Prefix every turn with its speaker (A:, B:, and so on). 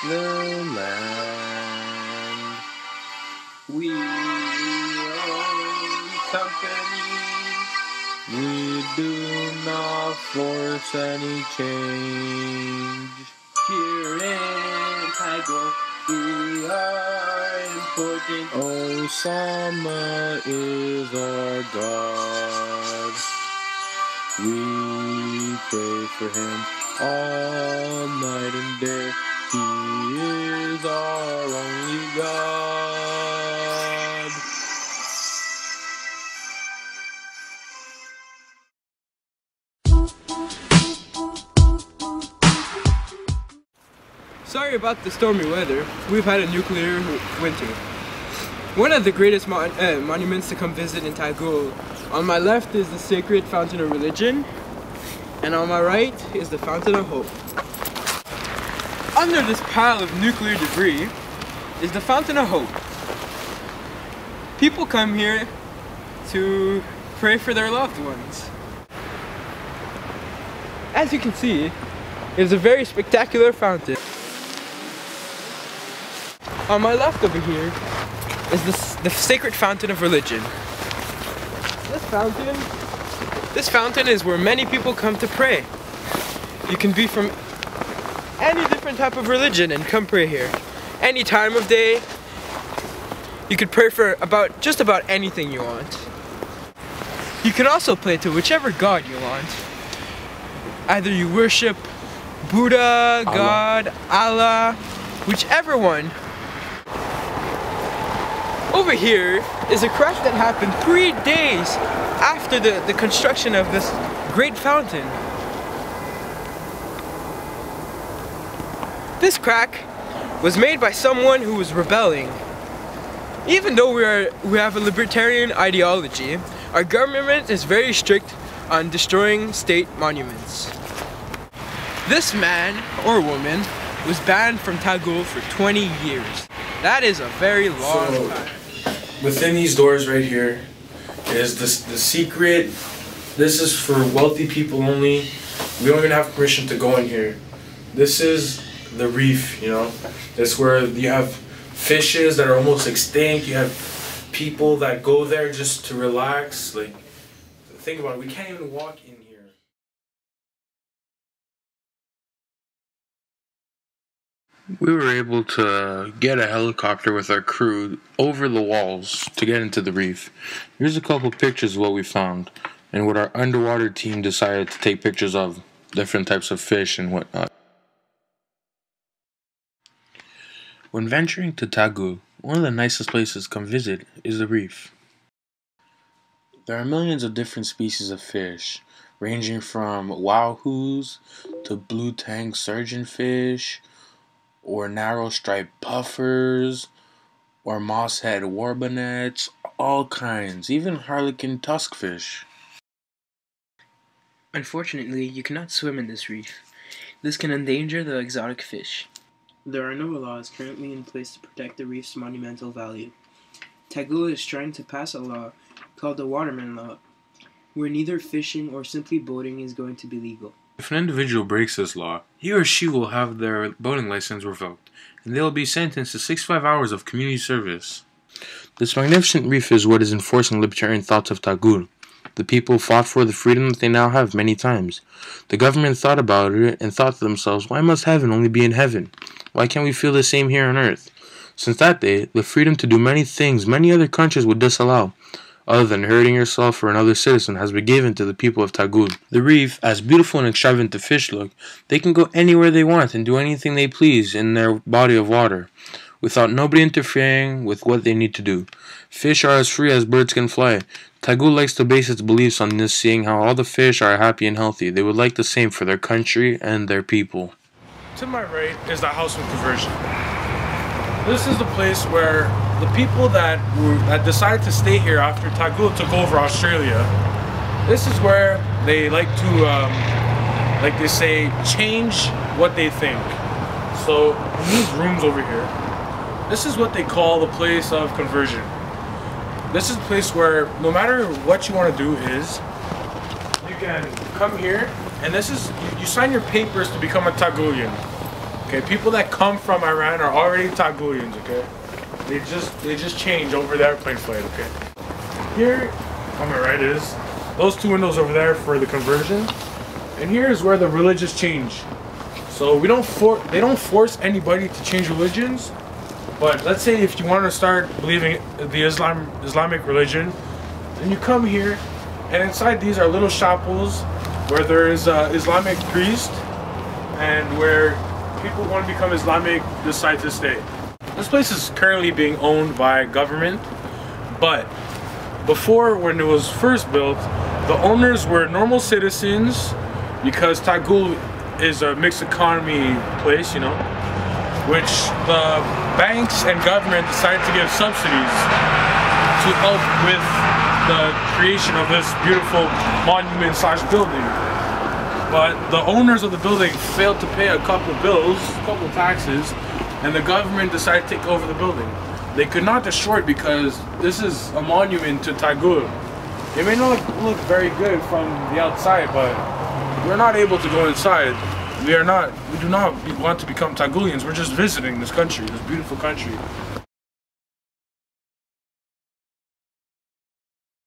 A: the land. We own companies. We do not force any change. Here in Taigo, we are important. Osama is our God. We pray for him all night and day. He is our only God.
B: Sorry about the stormy weather. We've had a nuclear winter. One of the greatest monuments to come visit in Tagul. On my left is the sacred Fountain of Religion, and on my right is the Fountain of Hope. Under this pile of nuclear debris is the Fountain of Hope. People come here to pray for their loved ones. As you can see, it's a very spectacular fountain. On my left over here is the sacred Fountain of Religion. This fountain is where many people come to pray. You can be from any different type of religion and come pray here. Any time of day. You could pray for just about anything you want. You can also pray to whichever God you want. Either you worship Buddha, God, Allah, whichever one. Over here is a crack that happened 3 days after the construction of this great fountain. This crack was made by someone who was rebelling. Even though we have a libertarian ideology, our government is very strict on destroying state monuments. This man or woman was banned from Tagul for 20 years. That is a very long time.
C: Within these doors right here is the secret. This is for wealthy people only. We don't even have permission to go in here. This is the reef, you know. That's where you have fishes that are almost extinct. You have people that go there just to relax. Like, think about it. We can't even walk in here.
A: We were able to get a helicopter with our crew over the walls to get into the reef. Here's a couple pictures of what we found and what our underwater team decided to take pictures of, different types of fish and whatnot. When venturing to Tagul, one of the nicest places to come visit is the reef. There are millions of different species of fish, ranging from wahoos to blue tang surgeonfish, or narrow striped puffers, or mosshead warbonets, all kinds, even harlequin tuskfish.
D: Unfortunately, you cannot swim in this reef. This can endanger the exotic fish. There are no laws currently in place to protect the reef's monumental value. Tagul is trying to pass a law called the Waterman Law, where neither fishing or simply boating is going to be legal.
A: If an individual breaks this law, he or she will have their boating license revoked, and they will be sentenced to 65 hours of community service. This magnificent reef is what is enforcing libertarian thoughts of Tagul. The people fought for the freedom that they now have many times. The government thought about it and thought to themselves, why must heaven only be in heaven? Why can't we feel the same here on earth? Since that day, the freedom to do many things many other countries would disallow, other than hurting yourself or another citizen, has been given to the people of Tagul. The reef, as beautiful and extravagant the fish look, they can go anywhere they want and do anything they please in their body of water, without nobody interfering with what they need to do. Fish are as free as birds can fly. Tagul likes to base its beliefs on this, seeing how all the fish are happy and healthy. They would like the same for their country and their people.
C: To my right is the House of Conversion. This is the place where the people that decided to stay here after Tagul took over Australia, this is where they like to, like they say, change what they think. So in these rooms over here, this is what they call the place of conversion. This is a place where no matter what you want to do is, you can come here, and this is, you sign your papers to become a Tagulian. Okay, people that come from Iran are already Tagulians, okay? They just change over the airplane flight, okay? Here, on my right is those two windows over there for the conversion. And here is where the religious change. So they don't force anybody to change religions. But let's say if you want to start believing the Islamic religion, then you come here, and inside these are little chapels where there is an Islamic priest, and where people who want to become Islamic decide to stay. This place is currently being owned by government, but before, when it was first built, the owners were normal citizens, because Tagul is a mixed economy place, you know, which the banks and government decided to give subsidies to help with the creation of this beautiful monument slash building. But the owners of the building failed to pay a couple bills, a couple taxes, and the government decided to take over the building. They could not destroy it because this is a monument to Tagul. It may not look very good from the outside, but we're not able to go inside. We do not want to become Tagulians. We're just visiting this country, this beautiful country.